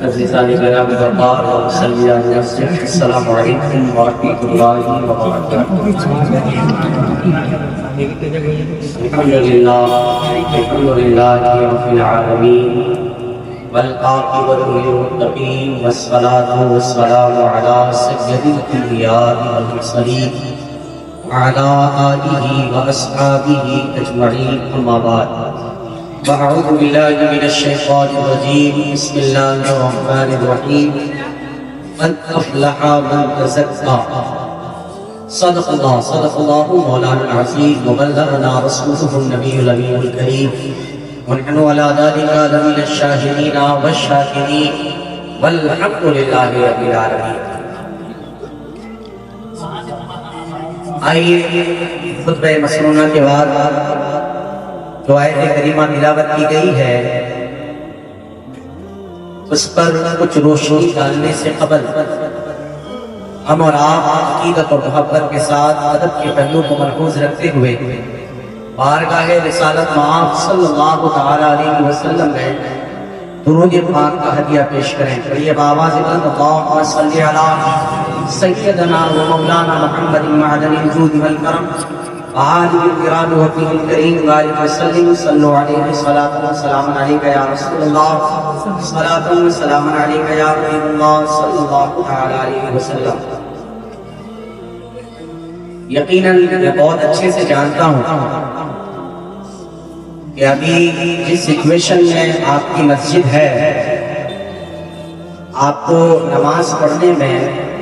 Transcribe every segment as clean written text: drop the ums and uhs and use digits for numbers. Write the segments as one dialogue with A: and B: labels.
A: عزیزان کرام وقار و سلیان مسجد، السلام علیکم ورحمۃ اللہ وبرکاتہ۔ الحمدللہ رب العالمین والعاقبۃ للمتقین والصلاۃ والسلام علی سید الانبیاء والمرسلین وعلی آلہ واصحابہ اجمعین، اما بعد۔ اعوذ باللہ من الشیطان الرجیم، بسم اللہ الرحمن الرحیم۔ قد افلح من تزکیٰ، صدق اللہ مولانا العظیم، وبلغنا رسولہ النبی الامین الکریم، ونحن علی ذلک لمن الشاہدین والشاکرین، والحمد للہ رب العالمین۔ آئیے خطبہ مسنونہ کے بعد جو آیت کریمہ تلاوت کی گئی ہے اس پر کچھ روشنی ڈالنے سے قبل ہم اور آپ عقیدت اور محبت کے ساتھ ادب کے پہلو کو ملحوظ رکھتے ہوئے بارگاہ رسالت مآب صلی اللہ تعالی علیہ وسلم میں درود پاک کا ہدیہ پیش کریں۔ پڑھیے بآواز بلند، اللہم صلی علی سیدنا و مولانا محمد معدن الجود والکرم وآلہ الکرام وصحبہ الکریم وبارک وسلم، صلو علیہ صلاۃ و سلام علیک یا رسول اللہ، صلاۃ و سلام علیک یا حبیب اللہ صلی اللہ تعالی علیہ وسلم۔ یقیناً میں بہت اچھے سے جانتا ہوں کہ ابھی جس سچویشن میں آپ کی مسجد ہے آپ کو نماز پڑھنے میں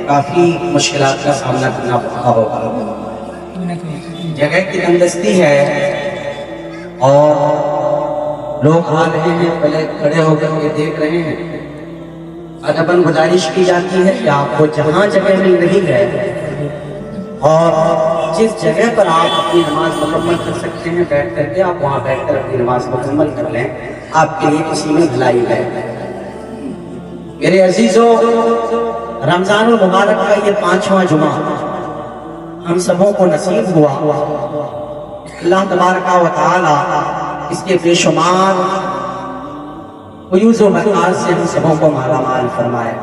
A: کافی مشکلات کا سامنا کرنا پڑتا ہوگا۔ جگہ کی تنگدستی ہے اور لوگ آ رہے ہیں، پہلے کھڑے ہو کر کے دیکھ رہے ہیں۔ ادباً گزارش کی جاتی ہے کہ آپ کو جہاں جگہ مل رہی ہے اور جس جگہ پر آپ اپنی نماز مکمل کر سکتے ہیں بیٹھ کر کے آپ وہاں بیٹھ کر اپنی نماز مکمل کر لیں، آپ کے لیے کسی میں بھلائی ہے۔ میرے عزیزو، رمضان المبارک کا یہ 5واں جمعہ ہم سبوں کو نصیب ہوا۔ اللہ تبارک و تعالی اس کے بے شمار فیوز و برکات سے ہم سبوں کو مالا مال فرمائے۔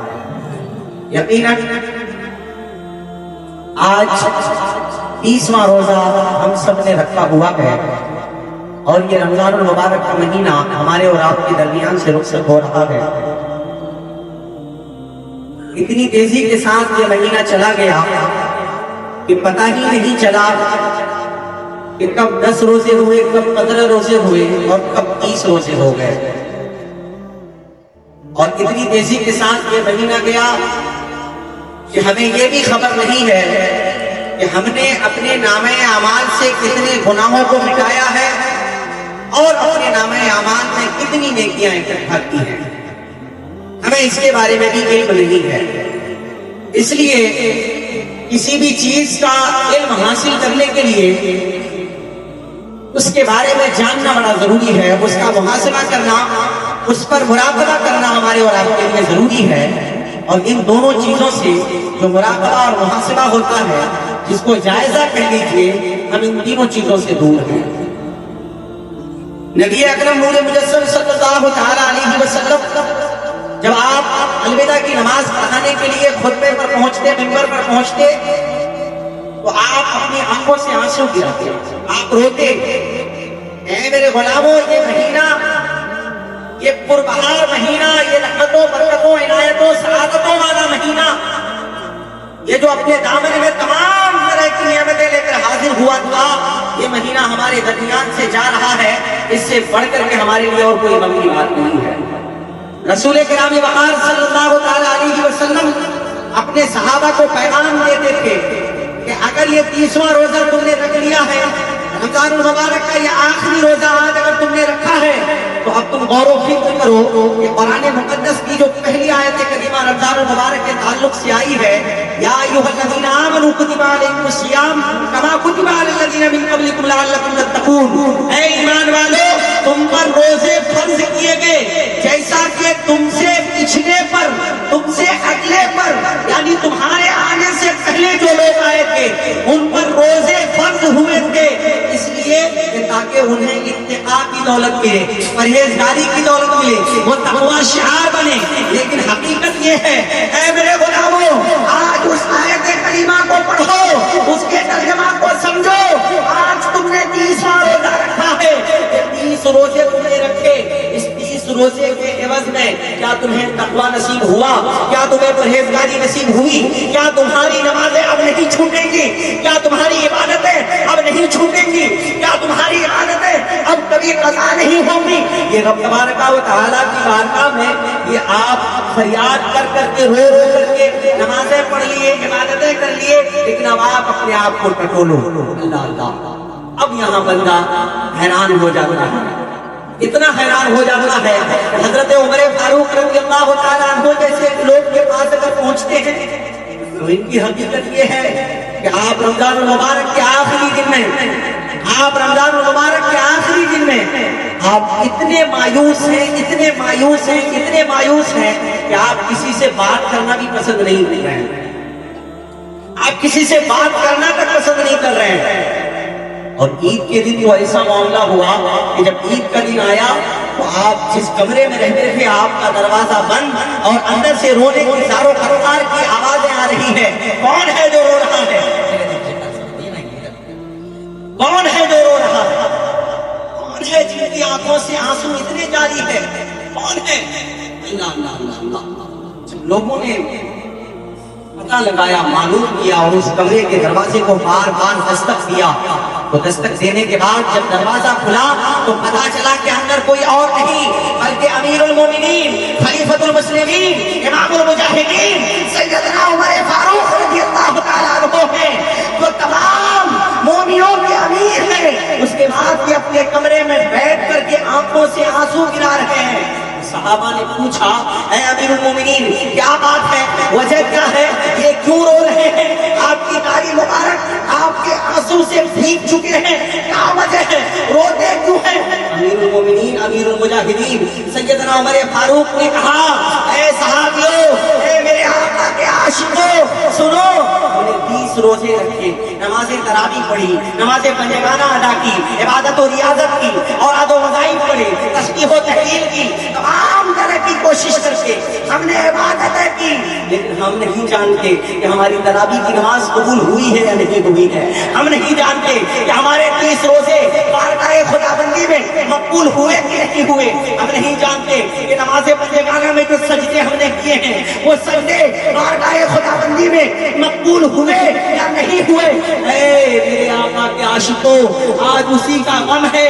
A: یقیناً آج 30واں روزہ ہم سب نے رکھا ہوا ہے اور یہ رمضان المبارک کا مہینہ ہمارے اور آپ کے درمیان سے رخصت ہو رہا ہے۔ اتنی تیزی کے ساتھ یہ مہینہ چلا گیا کہ پتہ ہی نہیں چلا کہ کب 10 روزے ہوئے، کب 15 روزے ہوئے اور کب 30 روزے ہو گئے۔ اور اتنی تیزی کے ساتھ یہ مہینہ گیا کہ ہمیں یہ بھی خبر نہیں ہے کہ ہم نے اپنے نامہ اعمال سے کتنے گناہوں کو مٹایا ہے اور اپنے نامہ اعمال میں کتنی نیکیاں اکٹھا کی ہیں۔ ہمیں اس کے بارے میں بھی علم نہیں ہے۔ اس لیے کسی بھی چیز کا علم حاصل کرنے کے لیے اس کے بارے میں جاننا بڑا ضروری ہے، اس کا محاسبہ کرنا، اس پر مراقبہ کرنا ہمارے اور آپ کے لیے ضروری ہے۔ اور ان دونوں چیزوں سے جو مراقبہ اور محاسبہ ہوتا ہے، جس کو جائزہ کہہ لیجیے، ہم ان تینوں چیزوں سے دور ہیں۔ نبی اکرم نور مجسم صلی اللہ تعالی علیہ وسلم جب آپ الوداع کی نماز پڑھانے کے لیے خطبے پر پہنچتے، منبر پر پہنچتے، تو آپ اپنی آنکھوں سے آنسو گراتے، آپ روتے، اے میرے غلاموں، یہ مہینہ، یہ پربہار مہینہ، یہ رحمتوں، برکتوں، عنایتوں، سعادتوں والا مہینہ، یہ جو اپنے دامن میں تمام طرح کی نعمتیں لے کر حاضر ہوا تھا، یہ مہینہ ہمارے درمیان سے جا رہا ہے، اس سے بڑھ کر کے ہمارے لیے اور کوئی غم کی بات نہیں ہے۔ رسول کرام وقار صلی اللہ تعالی علیہ وسلم اپنے صحابہ کو پیغام دیتے تھے کہ اگر یہ 30واں روزہ تم نے رکھ لیا ہے، رمضان المبارک کا یہ آخری روزہ آج اگر تم نے رکھا ہے، تو اب تم غور و فکر کرو کہ قرآن مقدس کی جو پہلی آیت کریمہ رمضان المبارک کے تعلق سے آئی ہے، یا ایھا الذین آمنوا کتب علیکم الصیام کما کتب علی الذین من قبلکم لعلکم تتقون، اے ایمان والو، تم پر روزے فرض کیے گئے جیسا کہ تم سے پچھلے پر، تم سے اگلے پر، یعنی تمہارے آنے سے پہلے جو لوگ آئے تھے ان پر روزے فرض ہوئے تھے، اس لیے یہ تاکہ انہیں اتقا کی دولت ملے، پرہیزگاری کی دولت ملے، وہ تقوی شعار بنے. لیکن حقیقت یہ ہے اے میرے غلاموں، آج اس آیت کریمہ کو پڑھو، اس کے ترجمہ کو سمجھو. آج تم نے 30 روزہ رکھا ہے، 30 روزے تم نے رکھے، اس 30 روزے کے عوض میں کیا تمہیں تقوی نصیب ہوا؟ کیا تمہیں پرہیزگاری نصیب ہوئی؟ کیا تمہاری نمازیں اب نہیں چھوٹیں گی؟ کیا تمہاری عبادتیں اب نہیں چھوٹیں گی؟ کیا تمہاری عبادتیں اب کبھی قضا نہیں ہوں گی؟ یہ رب تبارک و تعالیٰ کی بارگاہ میں یہ آپ فریاد کر کر کے رو رو کر کے نمازیں پڑھ لیے، عبادتیں کر لیے، لیکن اب آپ اپنے آپ کو ٹٹولو. اللہ اللہ. اب یہاں بندہ حیران ہو جاتا ہے، اتنا حیران ہو جاتا ہے. حضرت عمر فاروق رضی اللہ تعالیٰ عنہ جیسے لوگ کے پاس اگر پہنچتے ہیں تو ان کی حقیقت یہ ہے کہ آپ رمضان المبارک کے آخری دن میں آپ اتنے مایوس ہیں کہ آپ کسی سے بات کرنا بھی پسند نہیں کر رہے ہیں. آپ کسی سے بات کرنا تک پسند نہیں کر رہے ہیں. اور عید کے دن وہ ایسا معاملہ ہوا کہ جب عید کا دن آیا تو آپ جس کمرے میں رہتے تھے آپ کا دروازہ بند اور اندر سے رونے کی زاروں خروار کی آوازیں آ رہی ہیں. کون ہے جو رو رہا ہے؟ کون ہے جو رو رہا ہے؟ کون ہے جن کی آنکھوں سے آنسو اتنے جاری ہے؟ کون ہے؟ اللہ اللہ اللہ. جب لوگوں نے پتہ لگایا، معلوم کیا اور اس کمرے کے دروازے کو بار بار دستک دیا، تو دستک دینے کے بعد جب دروازہ کھلا تو پتہ چلا کہ اندر کوئی اور نہیں بلکہ امیر المومنین، خلیفۃ المسلمین، امام المجاہدین سیدنا عمر فاروق رضی اللہ تعالیٰ عنہ ہیں، جو تمام مومنوں کے امیر ہیں. اس کے بعد یہ اپنے کمرے میں بیٹھ کر کے آنکھوں سے آنسو گرا رہے ہیں. صحابہ نے پوچھا اے امیر المومنین کیا بات ہے، وجہ کیا ہے، یہ کیوں رو رہے ہیں؟ آپ کی داڑھی مبارک آپ کے آنسو سے بھیگ چکے ہیں، کیا وجہ ہے، روتے کیوں ہیں؟ امیر المومنین، امیر المجاہدین سیدنا عمر فاروق نے کہا اے صحابیوں، اے میرے آقا کے عاشقوں، سنو، ہم نے 30 روزے رکھے، نماز تراویح پڑھی، نماز پنجگانہ ادا کی، عبادت و ریاضت کی، اور ادو وظائف پڑھی، تسبیح و تحلیل کی، تمام طرح کی کوشش کر کے ہم نے عبادتیں کی، لیکن ہم نہیں جانتے کہ ہماری تراویح کی نماز قبول ہوئی ہے یا نہیں ہوئی ہے. ہم نہیں جانتے کہ ہمارے 30 روزے بارگاہ خداوندی میں مقبول ہوئے کہ نہیں ہوئے. ہم نہیں جانتے کہ نماز پنجگانہ میں جو سجدے ہم نے کیے ہیں وہ سجدے بارگاہ خداوندی میں مقبول ہوئے یا نہیں ہوئے. اے میرے آقا کے عاشقوں، آج اسی کا غم ہے،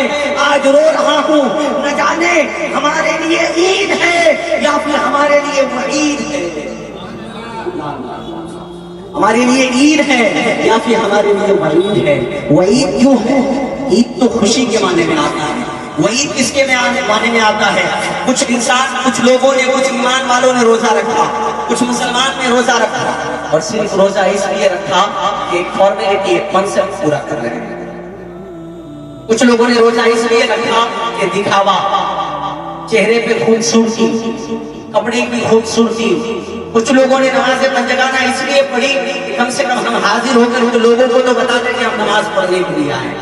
A: آج رو رہا ہوں. نہ جانے ہمارے لیے عید ہے یا پھر ہمارے لیے وعید ہے. ہمارے لیے عید ہے یا پھر ہمارے لیے وعید ہے. وعید کیوں ہے؟ عید تو خوشی کے معنی میں آتا ہے. وعید کس کے معنی میں آتا ہے؟ کچھ لوگوں نے، کچھ ایمان والوں نے روزہ رکھا، کچھ مسلمان نے روزہ رکھا، اور صرف روزہ اس لیے رکھا کہ ایک فارمیلٹی، ایک منصب پورا کر رہے ہیں. کچھ لوگوں نے روزہ اس لیے رکھا کہ دکھاوا، چہرے پہ خوبصورتی، کپڑے کی خوبصورتی. کچھ لوگوں نے نماز پنجگانہ اس لیے پڑھی کہ کم سے کم ہم حاضر ہو کر لوگوں کو تو بتا دیں کہ ہم نماز پڑھنے کے لیے آئے.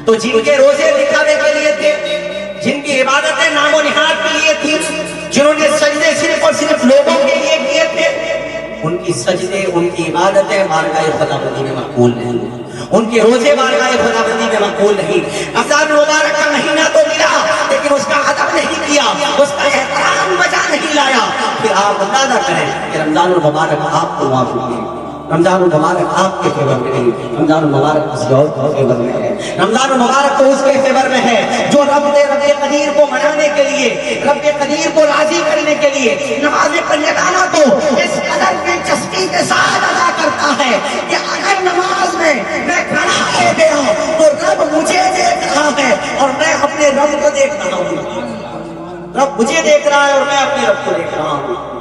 A: تو جن کے روزے دکھانے کے لیے تھے، جن کی عبادتیں نام و نہاد کے لیے تھی، جنہوں نے سجدے صرف اور صرف لوگوں کے لیے کیے تھے، ان کی سجدے، ان کی عبادتیں بارگاہ خداوندی میں مقبول نہیں. ان کے روزے بارگاہ خداوندی میں مقبول نہیں. رمضان المبارک کا مہینہ تو ملا لیکن اس کا ادب نہیں کیا، اس کا احترام بجا نہیں لایا. پھر آپ اندازہ کریں کہ رمضان المبارک آپ کو معافی دے. رمضان المبارک آپ کے فیور میں نہیں، رمضان المبارک کسی اور کے فیور میں ہے. رمضان المبارک تو اس کے فیور میں ہے جو رب قدیر کو منانے کے لیے، رب قدیر کو راضی کرنے کے لیے نماز پنجگانہ کو اس قدر دلچسپی کے ساتھ ادا کرتا ہے کہ اگر نماز میں کھڑا ہو گیا تو رب مجھے دیکھ رہا ہے اور میں اپنے رب کو دیکھ رہا ہوں. رب مجھے دیکھ رہا ہے اور میں اپنے رب کو دیکھ رہا ہوں.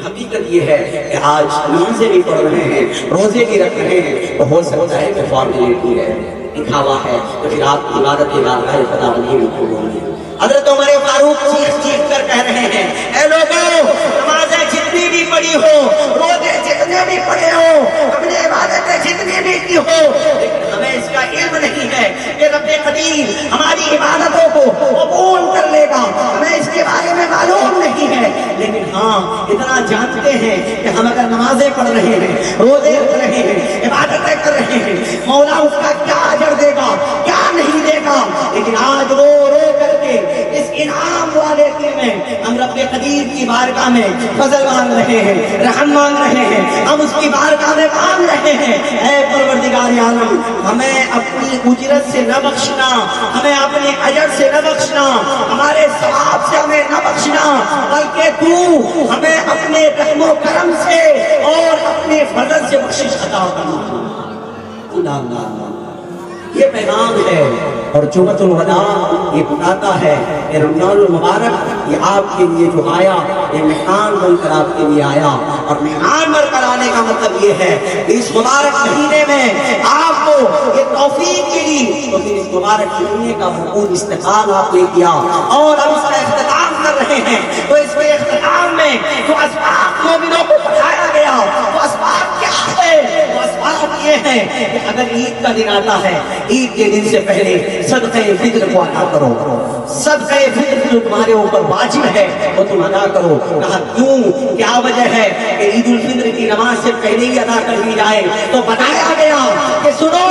A: حقیقت یہ ہے کہ آج نمازیں بھی پڑھ رہے ہیں، روزے بھی رکھ رہے ہیں، تو ہو سکتا ہے کہ فارمیلٹی ہے، دکھاوا ہے، تو پھر آپ کی عبادت بارگاہ خداوندی میں قبول نہیں. حضرت عمر فاروق چیخ کر کہہ رہے ہیں اے لوگوں، نمازیں جتنی بھی پڑھی ہو، روزے جتنے بھی پڑھے ہو، ہم نے عبادتیں جتنی بھی کی ہو، لیکن ہمیں اس کا علم نہیں ہے کہ رب قدیر قدیر ہماری عبادتوں کو قبول کر لے گا، ہمیں اس کے بارے میں معلوم نہیں ہے، لیکن ہاں اتنا جانتے ہیں کہ ہم اگر نمازیں پڑھ رہے ہیں، روزے رکھ رہے ہیں، عبادتیں کر رہے ہیں، مولا اس کا کیا اجر دے گا، کیا نہیں دے گا۔ لیکن آج رو رو کر کے اس انعام والے دن میں ہم رب قدیر کی بارگاہ میں فضل مانگ رہے ہیں، رحم مانگ رہے ہیں، ہم اس کی بارگاہ میں مانگ رہے ہیں، اے پروردگار عالم ہمیں اپنی اجرت سے نہ بخشنا، ہمیں اپنے اجر سے نہ بخشنا، ہمارے ثواب سے ہمیں نہ بخشنا، بلکہ تو ہمیں اپنے رحم و کرم سے اور اپنے فضل سے بخشش عطا کرنا۔ یہ پیغام ہے اور جمعۃ الوداع یہ بتاتا ہے کہ رمضان المبارک یہ آپ کے لیے جو آیا یہ مہمان بن کر آپ کے لیے آیا، اور مہمان بن کر آنے کا مطلب یہ ہے کہ اس مبارک مہینے میں آپ کو یہ توفیق ملی تو پھر اس مبارک مہینے کا بھرپور استقبال آپ نے کیا، اور ہم اس کا اختتام کر رہے ہیں۔ تو اس کے اختتام میں جو اسباب مومنوں کو بتایا گیا وہ اسباب کیا ہے؟ وہ اسباب یہ ہے کہ اگر عید کا دن آتا ہے، عید کے دن سے پہلے صدقہ فطر کو ادا کرو، صدقہ فطر جو تمہارے اوپر واجب ہے وہ تم ادا کرو۔ کہا کیوں، کیا وجہ ہے کہ عید الفطر کی نماز سے پہلے ہی ادا کر دی جائے؟ تو بتایا گیا کہ سنو،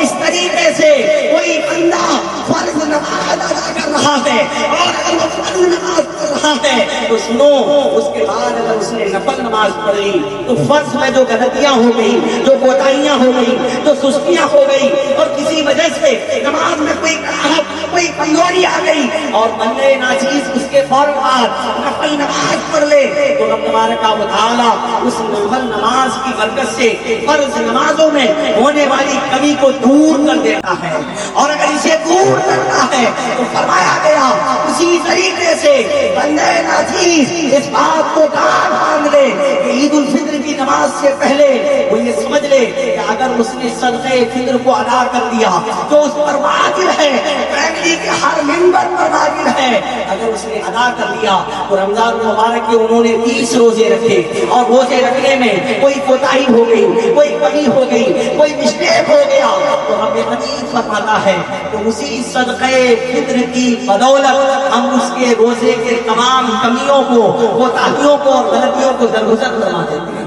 A: اس طریقے سے کوئی بندہ فرض نماز ادا کر رہا ہے اور اگر وہ فرض نماز پڑھ رہا ہے تو سنو، اس کے بعد اگر اس نے نفل نماز پڑھی تو فرض میں جو غلطیاں ہو گئی، جو کوتاہیاں ہو گئی، جو سستیاں ہو گئی، اور کسی وجہ سے نماز میں کوئی کراہت، کوئی کمزوری آ گئی اور بندے ناچیز اس کے فوراً بعد نفل نماز پڑھ لے تو رب تبارک و تعالیٰ اس نفل نماز کی برکت سے فرض نمازوں میں ہونے والی کمی کو دور کر دیتا ہے، اور اگر اسے دور کرتا ہے تو فرمایا گیا اسی طریقے سے بندے ناچیز اس بات کو گاڑ باندھ لے کہ عید الفطر کی نماز سے پہلے وہ یہ سمجھ لے کہ اگر اس نے صدقہ فطر کو ادا کر دیا جو اس پر واجب ہے، فیملی کے ہر ممبر پر واجب ہے، اگر اس نے ادا کر دیا تو رمضان مبارک کے انہوں نے 30 روزے رکھے اور روزے رکھنے میں کوئی کوتاہی ہو گئی، کوئی کمی ہو گئی، کوئی مسٹیک ہو گیا تو رب قدیر فرماتا ہے کہ اسی صدقہ فطر کی بدولت ہم اس کے روزے کے تمام کمیوں کو، کوتاہیوں کو اور غلطیوں کو درگزر کروا دیتے ہیں۔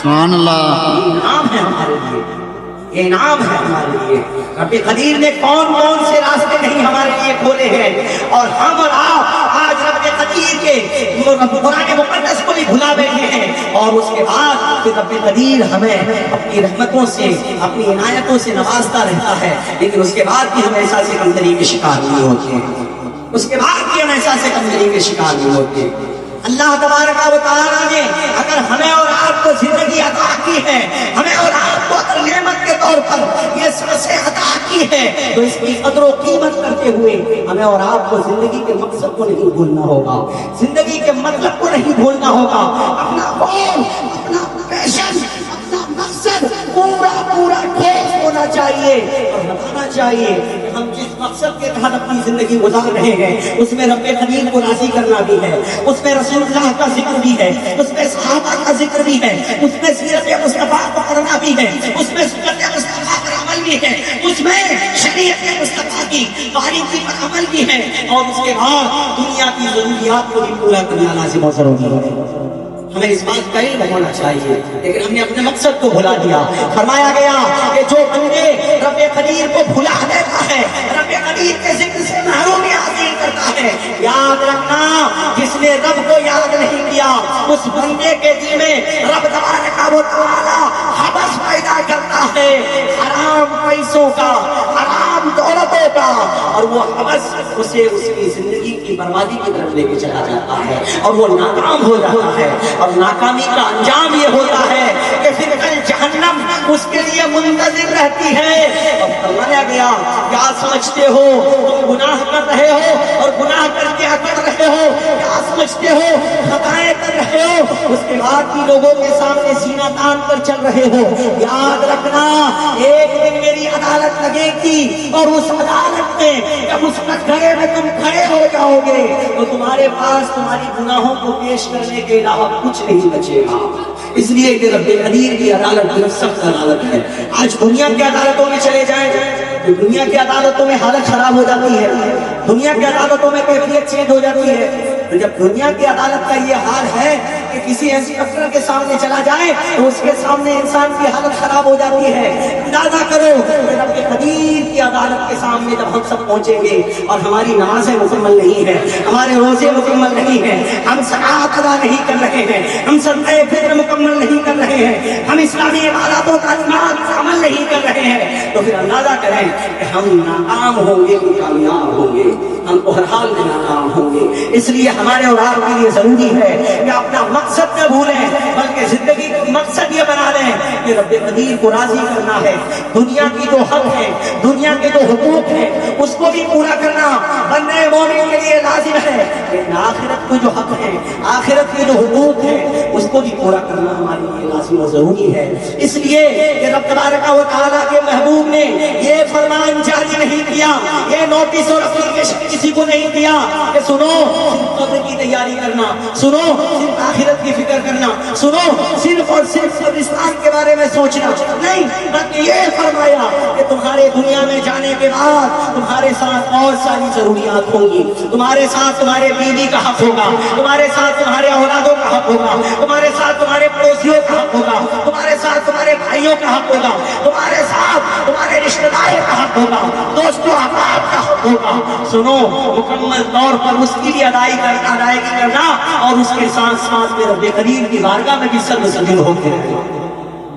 B: سبحان اللہ،
A: انعام ہے ہمارے لیے، یہ انعام ہے ہمارے لیے۔ رب قدیر نے کون کون سے راستے نہیں ہمارے لیے کھولے ہیں، اور ہم اور آپ آج رب قدیر کے قرآن مقدس کو بھی بھلا بیٹھے ہیں، اور اس کے بعد پھر رب قدیر ہمیں اپنی رحمتوں سے، اپنی عنایتوں سے نوازتا رہتا ہے، لیکن اس کے بعد بھی ہم ایسا سے کمزوری کے شکار نہیں ہوتے ہیں، اس کے بعد بھی ہم ایسا سے کمزوری کے شکار نہیں ہوتے۔ اللہ تبارک و تعالیٰ نے اگر ہمیں اور آپ کو زندگی عطا کی ہے، ہمیں اور آپ کو اگر نعمت کے طور پر یہ سانسیں عطا کی ہے تو اس کی قدر و قیمت کرتے ہوئے ہمیں اور آپ کو زندگی کے مقصد کو نہیں بھولنا ہوگا، زندگی کے مطلب کو نہیں بھولنا ہوگا، اپنا گول، اپنا پیشن، اپنا مقصد پورا ٹھیک ہونا چاہیے اور بتانا چاہیے کہ ہم جس مقصد کے تحت اپنی زندگی گزار رہے ہیں اس میں رب قدیر کو راضی کرنا بھی ہے، اس میں رسول اللہ کا ذکر بھی ہے، اس میں صحابہ کا ذکر بھی ہے، اس میں سیرت مصطفیٰ کو پڑھنا بھی ہے، اس میں سنت مصطفیٰ پر عمل بھی ہے، اس میں شریعت مصطفیٰ کی باریکی پر عمل بھی ہے، اور اس کے بعد دنیا کی ضروریات کو بھی پورا کرنا لازم و ضروری ہے۔ ہمیں اس بات کا علم ہونا چاہیے، لیکن ہم نے اپنے مقصد کو بھلا دیا۔ فرمایا گیا کہ جو بندے رب قدیر کو بھلا دیتا ہے، رب قدیر کے ذکر سے محرومی حاصل کرتا ہے، یاد رکھنا جس نے رب کو یاد نہیں کیا اس بندے کے دل میں رب تبارک و تعالیٰ حبس پیدا کرتا ہے، حرام پیسوں کا، حرام دولتوں کا، اور وہ حبس اسے اس کی زندگی کی بربادی کی طرف لے کے چلا جاتا ہے اور وہ ناکام ہو جاتا ہے، اور ناکامی کا انجام یہ ہوتا ہے کہ پھر کل جہنم اس کے لیے منتظر رہتی ہے۔ اور فرمایا گیا کیا سمجھتے ہو تم گناہ کر رہے ہو، اور گناہ کر کیا کر رہے ہو، کیا سمجھتے ہو خطائیں کر رہے ہو، اس کے بعد بھی لوگوں کے سامنے سینہ تان کر چل رہے ہو، یاد رکھنا ایک دن میری عدالت لگے گی، اور اس عدالت میں جب اس کٹہرے میں تم کھڑے ہو جاؤ گے تو تمہارے پاس تمہاری گناہوں کو پیش کرنے کے علاوہ کچھ نہیں بچے گا، اس لیے کہ رب قدیر کی عدالت بہت سخت عدالت ہے۔ آج دنیا کی عدالتوں میں چلے جائیں تو دنیا کی عدالتوں میں حالت خراب ہو جاتی ہے، دنیا کی عدالتوں میں کیفیت چینج ہو جاتی ہے۔ تو جب دنیا کی عدالت کا یہ حال ہے کہ کسی انسپکٹر کے سامنے چلا جائے تو اس کے سامنے انسان کی حالت خراب ہو جاتی ہے، اندازہ کرو کہ رب قدیر کی عدالت کے سامنے جب ہم سب پہنچیں گے اور ہماری نمازیں مکمل نہیں ہیں، ہمارے روزے مکمل نہیں ہیں، ہم زکوٰۃ ادا نہیں کر رہے ہیں، ہم صدقہ فطر مکمل نہیں کر رہے ہیں، ہم اسلامی عبادات و تعلیمات پر عمل نہیں کر رہے ہیں، تو پھر اندازہ کریں کہ ہم ناکام ہوں گے کہ کامیاب ہوں گے؟ ہم بہرحال میں ناکام ہوں گے۔ اس لیے ہمارے اور آپ کے لیے ضروری ہے کہ اپنا مقصد نہ بھولیں، بلکہ زندگی کا مقصد یہ بنا لیں کہ رب قدیر کو راضی کرنا ہے، دنیا کی جو حق ہے، دنیا کے جو حقوق ہیں اس کو بھی پورا کرنا بندے مومن کے لیے لازم ہے، لیکن آخرت کو جو حق ہے، آخرت کے جو حقوق ہیں اس کو بھی پورا کرنا ہمارے لیے لازم و ضروری ہے۔ اس لیے کہ رب تبارک و تعالیٰ کے محبوب نے یہ فرمان جاری نہیں کیا، یہ نوٹس اور اپلیکیشن کسی کو نہیں دیا کہ سنو صرف قبر کی تیاری کرنا، سنو صرف آخرت کی فکر کرنا، سنو صرف اور صرف قبرستان کے بارے میں سوچنا، نہیں، بلکہ یہ فرمایا کہ تمہارے دنیا میں جانے کے بعد تمہارے ساتھ اور ساری ضروریات ہوں گی، تمہارے ساتھ تمہارے بیوی کا حق ہوگا، تمہارے ساتھ تمہارے اولادوں کا حق ہوگا، تمہارے ساتھ تمہارے پڑوسیوں کا حق ہوگا، تمہارے ساتھ تمہارے بھائیوں کا حق ہوگا، تمہارے ساتھ تمہارے رشتہ داروں کا حق ہوگا، دوستوں احباب کا حق ہوگا۔ سنو، مکمل طور پر اس کی بھی ادائیگی کرنا اور اس کے ساتھ ساتھ میں رب کریم کی بارگاہ میں بھی سر سجود ہوتے رہنا،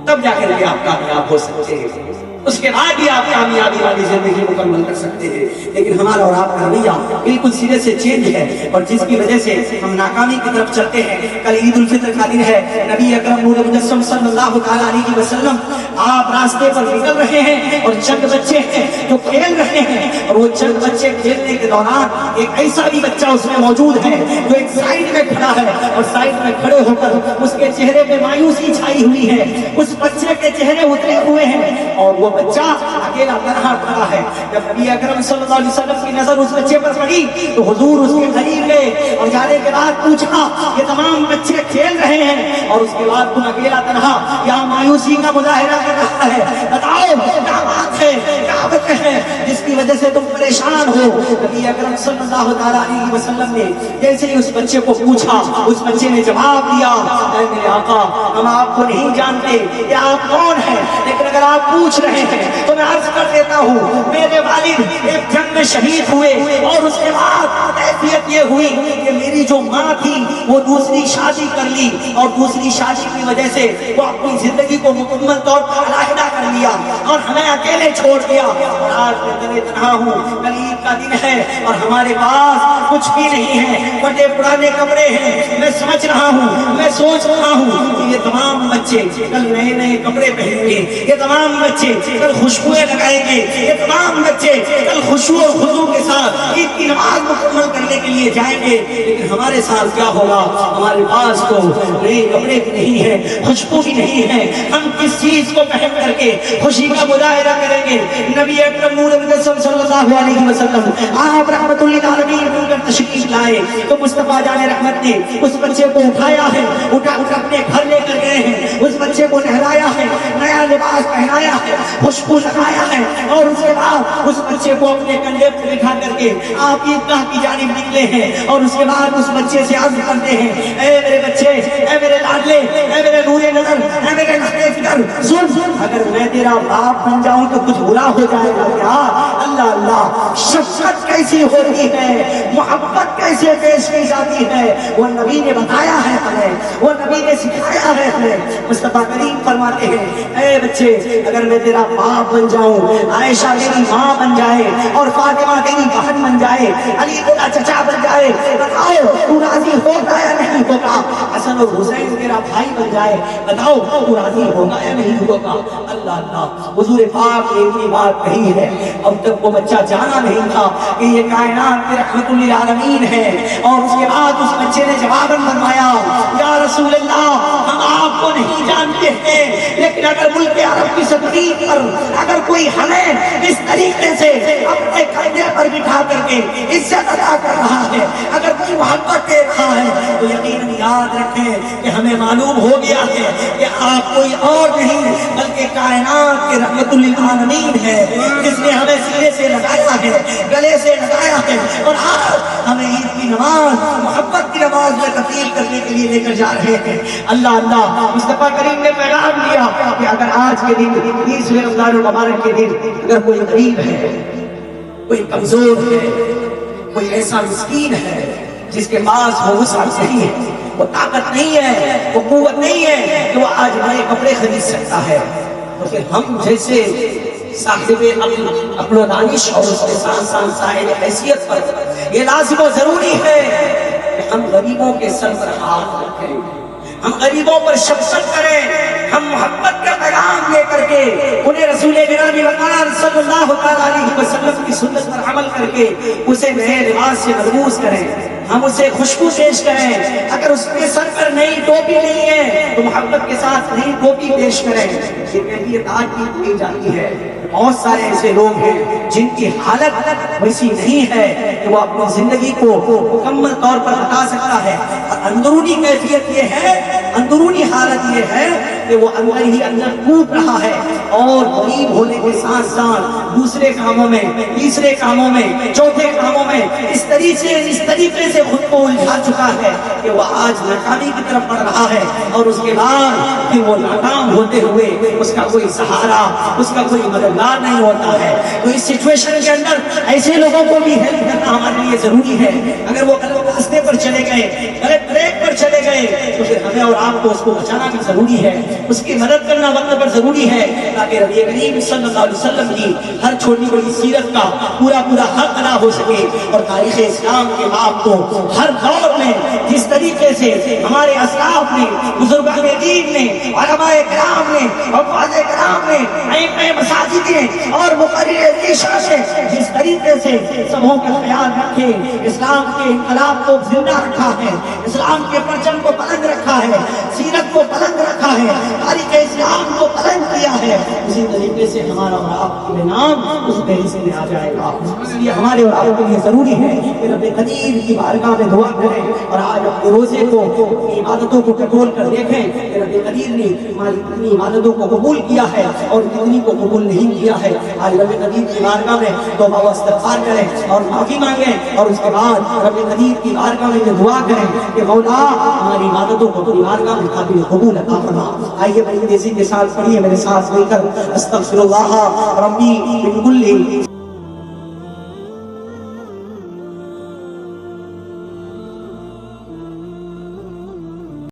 A: تب جا کر کے آپ کامیاب ہو سکتے ہیں، اس کے بعد بھی آپ کامیابی والی زندگی مکمل کر سکتے ہیں۔ لیکن ہمارا اور آپ کا رویہ بالکل سرے سے چینج ہے، اور جس کی وجہ سے ہم ناکامی کی طرف چلتے ہیں۔ کل عید الفطر کا دن ہے، نبی اکرم نور مجسم صلی اللہ تعالیٰ علیہ وسلم آپ راستے پر نکل رہے ہیں اور چند بچے ہیں جو کھیل رہے ہیں، اور وہ چند بچے کھیلنے کے دوران ایک ایسا بھی بچہ اس میں موجود ہے جو ایک سائڈ میں کھڑا ہے، اور سائڈ میں کھڑے ہو کر اس کے چہرے پہ مایوسی چھائی ہوئی ہے، اس بچے کے چہرے اترے ہوئے ہیں، اور وہ بچہ اکیلا تنہا کھڑا ہے۔ جب نبی اکرم صلی اللہ علیہ وسلم کی نظر اس بچے پر پڑی تو حضور اس کے قریب گئے اور جانے کے بعد پوچھا، یہ تمام بچے کھیل رہے ہیں اور اس کے بعد تم اکیلا تنہا یہاں مایوسی کا مظاہرہ کر رہا ہے، بتاؤ کیا بات ہے، کیا وجہ ہے جس کی وجہ سے تم پریشان ہو؟ نبی اکرم صلی اللہ تعالیٰ علیہ وسلم نے جیسے ہی اس بچے کو پوچھا، اس بچے نے جواب دیا، اے میرے آقا، ہم آپ کو نہیں جانتے کہ آپ کون ہیں، لیکن اگر آپ پوچھ رہے ہیں تو میں عرض کر دیتا ہوں، میرے والد ایک جنگ میں شہید ہوئے، اور اس کے بعد کیفیت یہ ہوئی کہ میری جو ماں تھی وہ دوسری شادی کر لی، اور دوسری شادی کی وجہ سے وہ اپنی زندگی کو مکمل طور پر علیحدہ کر لیا اور ہمیں اکیلے چھوڑ دیا، اور آج میں تنہا تنہا ہوں، کل عید کا دن ہے اور ہمارے پاس کچھ بھی نہیں ہے، بڑے پرانے کپڑے ہیں۔ میں سمجھ رہا ہوں، میں سوچ رہا ہوں کہ یہ تمام بچے کل نئے نئے کپڑے پہنیں گے، یہ تمام بچے کل خوشبوئیں لگائیں گے، یہ تمام بچے کل خشوع اور خضوع کے ساتھ عید کی نماز مکمل کرنے کے لیے جائیں گے، لیکن ہمارے ساتھ کیا ہوگا؟ ہمارے پاس تو نئے کپڑے بھی نہیں ہیں، خوشبو بھی نہیں ہے، ہم کس چیز کو پہن کر کے خوشی کا مظاہرہ کریں گے؟ نبی اکرم نور مجسم صلی اللہ علیہ وسلم آپ رحمت للعالمین بن کر تشریف لائے تو مصطفیٰ جان رحمت نے اس بچے کو اٹھایا ہے، اٹھا اپنے گھر لے کر گئے ہیں، اس بچے کو نہلایا ہے، نیا لباس پہنایا ہے، خوشبو لگایا ہے، اور اس کے بعد اس بچے کو اپنے کندھے پر بٹھا کر کے آپ عیدگاہ کی جانب نکلے ہیں، اور اس کے بعد اس بچے سے عرض کرتے ہیں، اے میرے بچے، اے میرے لاڈلے، اے میرے نور نظر، اے میرے نقطۂ فکر، سن، اگر میں تیرا باپ بن جاؤں تو کچھ برا ہو جائے گا کیا؟ اللہ اللہ، شفقت کیسی ہوتی ہے، محبت کیسے پیش کی جاتی ہے، وہ نبی نے بتایا ہے ہمیں، وہ نبی نے سکھایا ہے ہمیں۔ مصطفیٰ کریم فرماتے ہیں، اے بچے، اگر میں تیرا باپ بن جاؤں، عائشہ میری ماں بن جائے اور فاطمہ تیری بہن بن جائے، علی تیرا چچا بن جائے، بتاؤ تو راضی ہوگا یا نہیں ہوگا؟ حسن اور حسین تیرا بھائی بن جائے، بتاؤ تو راضی ہوگا یا نہیں ہوگا؟ اللہ اللہ، حضور پاک نے اتنی بات کہی ہے، اب تک وہ بچہ جانا نہیں تھا کہ یہ کائنات کے رحمت للعالمین ہے، اور اس کے بعد اس بچے نے جواباً فرمایا، یا رسول اللہ، ہم آپ کو نہیں جانتے چاہتے ہیں، لیکن اگر ملک عرب کی سرزمین پر اگر کوئی ہمیں اس طریقے سے اپنے کندھے پر بٹھا کر کے عزت ادا کر رہا ہے، اگر کوئی محبت دے رہا ہے، تو یقیناً یاد رکھیں کہ ہمیں معلوم ہو گیا ہے کہ آپ کوئی اور نہیں بلکہ کائنات کے رحمت للعالمین ہے، جس نے ہمیں سینے سے لگایا ہے، گلے سے لگایا ہے، اور آج ہمیں عید کی نماز محبت کی نماز میں تبدیل کرنے کے لیے لے کر جا رہے ہیں۔ اللہ اللہ مصطفیٰ کریم نے پیغام دیا کہ اگر آج کے دن 20 رمضان المبارک کے دن اگر کوئی غریب ہے، کوئی کمزور ہے، کوئی ایسا مسکین ہے جس کے پاس وہ وسعت نہیں ہے، وہ طاقت نہیں ہے، وہ قوت نہیں ہے کہ وہ آج نئے کپڑے خرید سکتا ہے، تو پھر ہم جیسے صاحب عقل و دانش اور اس کے ساتھ ساتھ صاحب حیثیت پر یہ لازم و ضروری ہے کہ ہم غریبوں کے سر پر ہاتھ رکھیں، ہم غریبوں پر شفقت کریں، ہم محبت کا پیغام لے کر کے انہیں رسول گرامی وقار صلی اللہ علیہ وسلم کی سنت پر عمل کر کے اسے نئے لباس سے ملبوس کریں، ہم اسے خوشبو پیش کریں، اگر اس کے سر پر نئی ٹوپی نہیں ہے تو محبت کے ساتھ نئی ٹوپی پیش کریں۔ یہ کیفیت آج بھی کی جاتی ہے، بہت سارے ایسے لوگ ہیں جن کی حالت ویسی نہیں ہے کہ وہ اپنی زندگی کو مکمل طور پر بتا سکتا ہے، اور اندرونی کیفیت یہ ہے، اندرونی حالت یہ ہے کہ وہ اندر ہی اندر ٹوٹ رہا ہے، اور غریب ہونے کے ساتھ ساتھ دوسرے کاموں میں، تیسرے کاموں میں، چوتھے کاموں میں اس طریقے سے خود کو الجھا چکا ہے کہ وہ آج ناکامی کی طرف بڑھ رہا ہے، اور اس کے بعد پھر وہ ناکام ہوتے ہوئے اس کا کوئی سہارا، اس کا کوئی مددگار نہیں ہوتا ہے۔ تو اس سچویشن کے اندر ایسے لوگوں کو بھی ہیلپ کرنا ہمارے لیے ضروری ہے۔ اگر وہ غلط راستے پر چلے گئے، غلط ٹریک پر چلے گئے، تو پھر ہمیں اور آپ کو اس کو بچانا بھی ضروری ہے، اس کی مدد کرنا وقت پر ضروری ہے، تاکہ نبی کریم صلی اللہ علیہ وسلم کی ہر چھوٹی بڑی سیرت کا پورا حق ادا ہو سکے، اور تاریخ اسلام کے آپ کو ہر دور میں جس طریقے سے ہمارے اسلاف نے، بزرگان دین نے، علماء کرام نے، حفاظ کرام نے، ائمہ مساجد نے اور مقرر عشاء سے جس طریقے سے سبوں کا خیال رکھے، اسلام کے انقلاب کو زندہ رکھا ہے، اسلام کے پرچم کو بلند رکھا ہے، سیرت کو بلند رکھا ہے، تاریخ اسلام کو بلند کیا ہے، اسی طریقے سے ہمارا اور آپ کا نام اس فہرست میں آ جائے گا۔ اس لیے ہمارے اور آپ کے لیے ضروری ہے کہ رب قدیر کی بارگاہ میں دعا کریں، اور آج اپنے روزے کو، اپنی عبادتوں کو کنٹرول کر دیکھیں کہ رب قدیر نے ہماری کتنی عبادتوں کو قبول کیا ہے اور کتنی کو قبول نہیں کیا ہے۔ آج رب قدیر کی بارگاہ میں توبہ و استغفار کریں اور معافی مانگیں، اور اس کے بعد رب قدیر کی بارگاہ میں دعا کریں کہ مولا ہماری عبادتوں کو تیری بارگاہ میں قابل قبول عطا فرما۔ آئیے بڑی تیزی کے ساتھ پڑھیے میرے ساتھ مل کر، استغفر اللہ ربی من کل